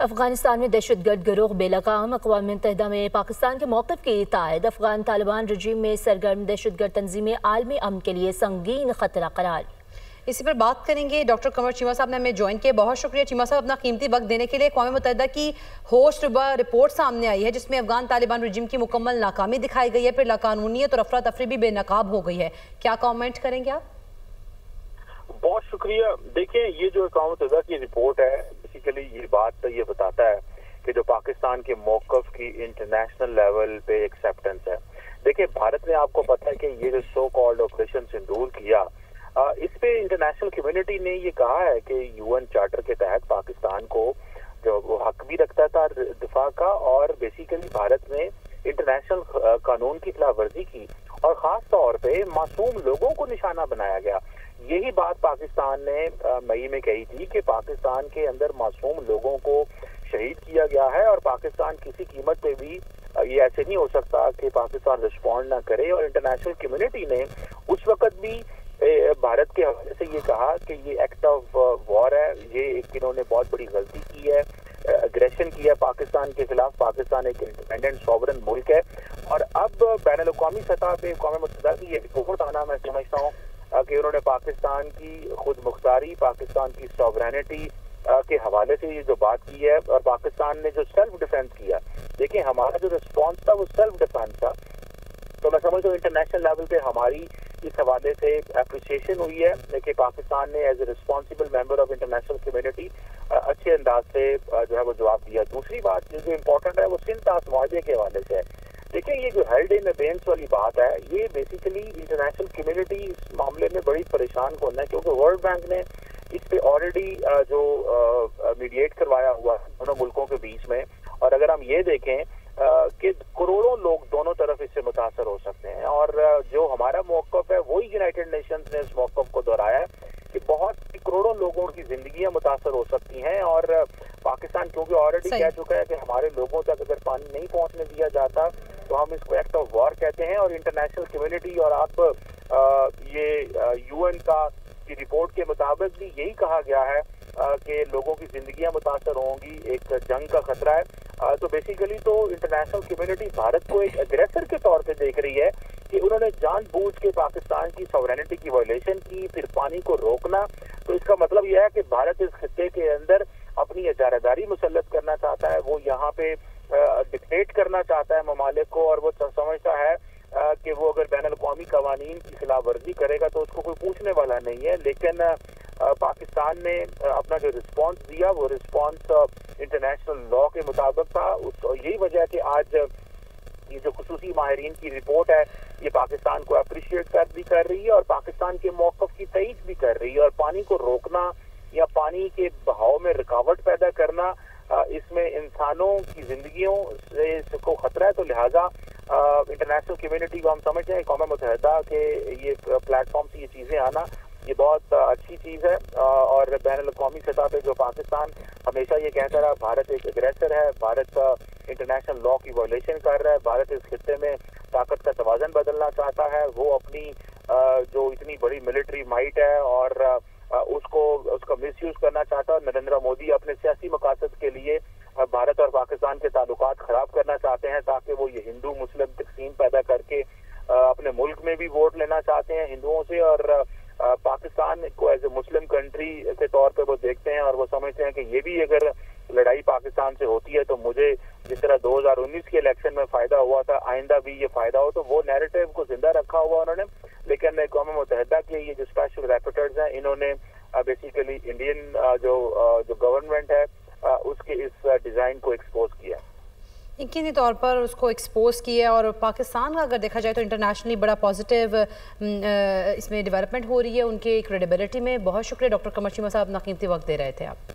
افغانستان میں دہشت گرد گروہ بے لگام اقوام متحدہ میں پاکستان کے موقف کی تائید۔ افغان طالبان رجیم میں سرگرم دہشت گرد تنظیمیں عالمی امن کے لیے سنگین خطرہ قرار۔ اسی پر بات کریں گے ڈاکٹر قمر چیمہ صاحب نے ہمیں جوائن کیا۔ بہت شکریہ چیمہ صاحب اپنا قیمتی وقت دینے کے لیے۔ اقوام متحدہ کی ہوسٹ رپورٹ سامنے آئی ہے جس میں افغان طالبان رجیم کی مکمل ناکامی دکھائی گئی ہے، پھر لاقانونیت اور افراتفری بھی بے نقاب ہو گئی ہے۔ کیا کامنٹ کریں گے آپ؟ بہت شکریہ۔ دیکھیں، یہ جو اقوام متحدہ کی رپورٹ ہے بیسیکلی یہ بات یہ بتاتا ہے کہ جو پاکستان کے موقف کی انٹرنیشنل لیول پہ ایکسیپٹنس ہے۔ دیکھیں، بھارت نے آپ کو پتہ ہے کہ یہ جو سو کالڈ آپریشن سندور کیا، اس پہ انٹرنیشنل کمیونٹی نے یہ کہا ہے کہ یو این چارٹر کے تحت پاکستان کو جو وہ حق بھی رکھتا تھا دفاع کا، اور بیسیکلی بھارت نے انٹرنیشنل قانون کی خلاف ورزی کی اور خاص طور پہ معصوم لوگوں کو نشانہ بنایا گیا۔ یہی بات پاکستان نے مئی میں کہی تھی کہ پاکستان کے اندر معصوم لوگوں کو شہید کیا گیا ہے اور پاکستان کسی قیمت پہ بھی یہ ایسے نہیں ہو سکتا کہ پاکستان رسپونڈ نہ کرے۔ اور انٹرنیشنل کمیونٹی نے اس وقت بھی بھارت کے حوالے سے یہ کہا کہ یہ ایکٹ آف وار ہے، یہ انہوں نے بہت بڑی غلطی کی ہے، اگریشن کیا ہے پاکستان کے خلاف۔ پاکستان ایک انڈیپینڈنٹ سوورن ملک ہے اور اب بین الاقوامی سطح پہ اقوام متحدہ کی یہ رپورٹ آنا میں سمجھتا ہوں کہ انہوں نے پاکستان کی خود مختاری، پاکستان کی سوورینٹی کے حوالے سے یہ جو بات کی ہے اور پاکستان نے جو سیلف ڈیفینس کیا، دیکھیں ہمارا جو رسپانس تھا وہ سیلف ڈیفینس تھا، تو میں سمجھتا ہوں انٹرنیشنل لیول پہ ہماری اس حوالے سے اپریشیشن ہوئی ہے کہ پاکستان نے as a responsible member of international community اچھے انداز سے جو ہے وہ جواب دیا۔ دوسری بات جو امپورٹنٹ ہے وہ سندھ طاس معاہدے کے حوالے سے ہے۔ دیکھیں، یہ جو ہیلڈ ان ابینس والی بات ہے، یہ بیسیکلی انٹرنیشنل کمیونٹی اس معاملے میں بڑی پریشان کن ہے، کیونکہ ورلڈ بینک نے اس پہ آلریڈی جو میڈیٹ کروایا ہوا ہے دونوں ملکوں کے بیچ میں، اور اگر ہم یہ دیکھیں کہ کروڑوں لوگ دونوں طرف اس سے متاثر ہو سکتے ہیں، اور جو ہمارا موقف ہے وہی یونائٹڈ نیشنز نے اس موقف کو دہرایا ہے کہ بہت کروڑوں لوگوں کی زندگیاں متاثر ہو سکتی ہیں، اور پاکستان کیونکہ آلریڈی کہہ چکا ہے کہ ہمارے لوگوں تک اگر پانی نہیں پہنچنے دیا جاتا تو ہم اس کو ایکٹ آف وار کہتے ہیں۔ اور انٹرنیشنل کمیونٹی اور آپ یہ یو این کا کی رپورٹ کے مطابق بھی یہی کہا گیا ہے کہ لوگوں کی زندگیاں متاثر ہوں گی، ایک جنگ کا خطرہ ہے۔ تو بیسیکلی تو انٹرنیشنل کمیونٹی بھارت کو ایک اگریسر کے طور پہ دیکھ رہی ہے کہ انہوں نے جان بوجھ کے پاکستان کی سوورینٹی کی وائلیشن کی، پھر پانی کو روکنا۔ تو اس کا مطلب یہ ہے کہ بھارت اس خطے کے اندر اپنی اجارہ داری مسلط کرنا چاہتا ہے، وہ یہاں پہ ڈکٹیٹ کرنا چاہتا ہے ممالک کو، اور وہ سمجھتا ہے کہ وہ اگر بین الاقوامی قوانین کی خلاف ورزی کرے گا تو اس کو کوئی پوچھنے والا نہیں ہے۔ لیکن پاکستان نے اپنا جو رسپانس دیا وہ رسپانس انٹرنیشنل لا کے مطابق تھا۔ یہی وجہ ہے کہ آج یہ جو خصوصی ماہرین کی رپورٹ ہے یہ پاکستان کو اپریشیٹ بھی کر رہی ہے اور پاکستان کے موقف کی تائید بھی کر رہی ہے، اور پانی کو روکنا یا پانی کے بہاؤ میں رکاوٹ پیدا کرنا اس میں انسانوں کی زندگیوں سے اس کو خطرہ ہے۔ تو لہٰذا انٹرنیشنل کمیونٹی کو ہم سمجھتے ہیں اقوام متحدہ کے یہ پلیٹ فارم سے یہ چیزیں آنا یہ بہت اچھی چیز ہے، اور بین الاقوامی سطح پہ جو پاکستان ہمیشہ یہ کہتا رہا بھارت ایک اگریسر ہے، بھارت انٹرنیشنل لا کی وائلیشن کر رہا ہے، بھارت اس خطے میں طاقت کا توازن بدلنا چاہتا ہے، وہ اپنی جو اتنی بڑی ملٹری مائٹ ہے اور اس کا مس یوز کرنا چاہتا ہے۔ نریندر مودی اپنے سیاسی مقاصد کے لیے بھارت اور پاکستان کے تعلقات خراب کرنا چاہتے ہیں تاکہ وہ یہ ہندو مسلم تقسیم پیدا کر کے اپنے ملک میں بھی ووٹ لینا چاہتے ہیں ہندوؤں سے، اور پاکستان کو ایز اے مسلم کنٹری کے طور پہ وہ دیکھتے ہیں اور وہ سمجھتے ہیں کہ یہ بھی اگر لڑائی پاکستان سے ہوتی ہے تو مجھے جس طرح 2019 کے الیکشن میں فائدہ ہوا تھا آئندہ بھی یہ فائدہ ہو، تو وہ نیریٹو کو زندہ رکھا ہوا انہوں نے۔ لیکن اقوام متحدہ کے یہ جو اسپیشل ریپورٹرز ہیں انہوں نے بیسیکلی انڈین جو گورنمنٹ ہے اس کے اس ڈیزائن کو ایکسپوز کیا، یقینی طور پر اس کو ایکسپوز کیا، اور پاکستان کا اگر دیکھا جائے تو انٹرنیشنلی بڑا پازیٹیو اس میں ڈیولپمنٹ ہو رہی ہے ان کے کریڈیبلٹی میں۔ بہت شکریہ ڈاکٹر قمر چیمہ صاحب، اپنا قیمتی وقت دے رہے تھے آپ۔